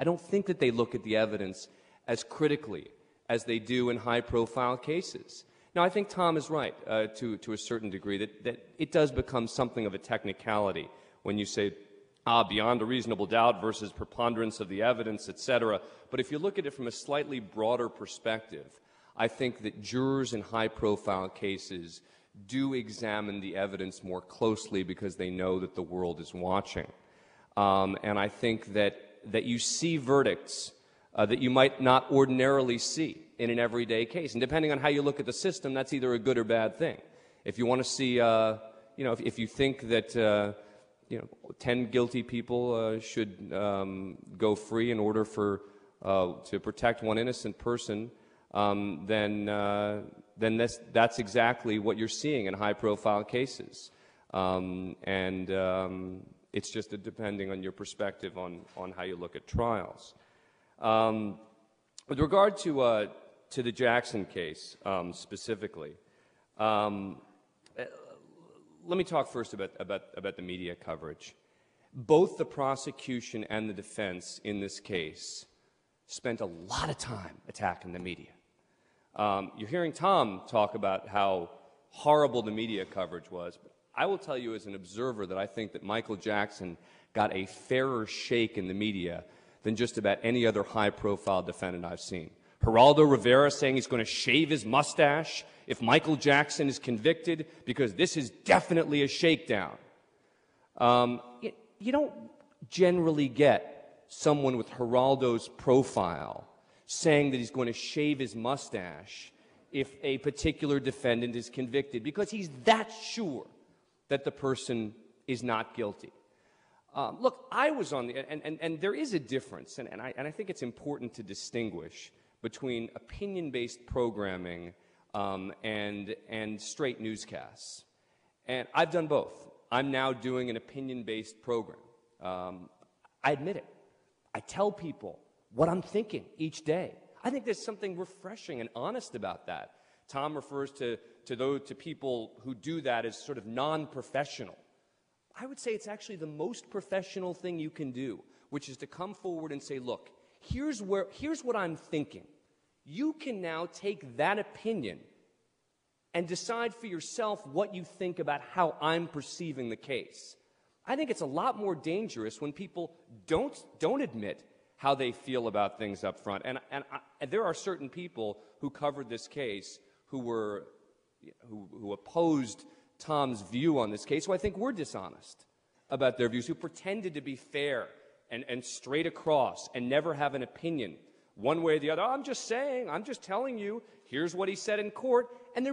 I don't think that they look at the evidence as critically as they do in high-profile cases. Now, I think Tom is right to a certain degree that it does become something of a technicality when you say, beyond a reasonable doubt versus preponderance of the evidence, etc. But if you look at it from a slightly broader perspective, I think that jurors in high-profile cases do examine the evidence more closely because they know that the world is watching. And I think that you see verdicts that you might not ordinarily see in an everyday case. And depending on how you look at the system, that's either a good or bad thing. If you want to see, if you think that 10 guilty people should go free in order to protect one innocent person, then that's exactly what you're seeing in high-profile cases. It's just depending on your perspective on how you look at trials. With regard to the Jackson case specifically, let me talk first about the media coverage. Both the prosecution and the defense in this case spent a lot of time attacking the media. You're hearing Tom talk about how horrible the media coverage was, but I will tell you as an observer that I think that Michael Jackson got a fairer shake in the media than just about any other high-profile defendant I've seen. Geraldo Rivera saying he's going to shave his mustache if Michael Jackson is convicted because this is definitely a shakedown. You don't generally get someone with Geraldo's profile saying that he's going to shave his mustache if a particular defendant is convicted because he's that sure that the person is not guilty. Look, I was on the, and there is a difference, and I think it's important to distinguish between opinion-based programming and straight newscasts. And I've done both. I'm now doing an opinion-based program. I admit it. I tell people what I'm thinking each day. I think there's something refreshing and honest about that. Tom refers to people who do that as sort of non-professional. I would say it's actually the most professional thing you can do, which is to come forward and say, look, here's what I'm thinking. You can now take that opinion and decide for yourself what you think about how I'm perceiving the case. I think it's a lot more dangerous when people don't admit how they feel about things up front. And there are certain people who covered this case who opposed Tom's view on this case, who I think were dishonest about their views, who pretended to be fair and straight across and never have an opinion one way or the other. I'm just saying, I'm just telling you, here's what he said in court, and they're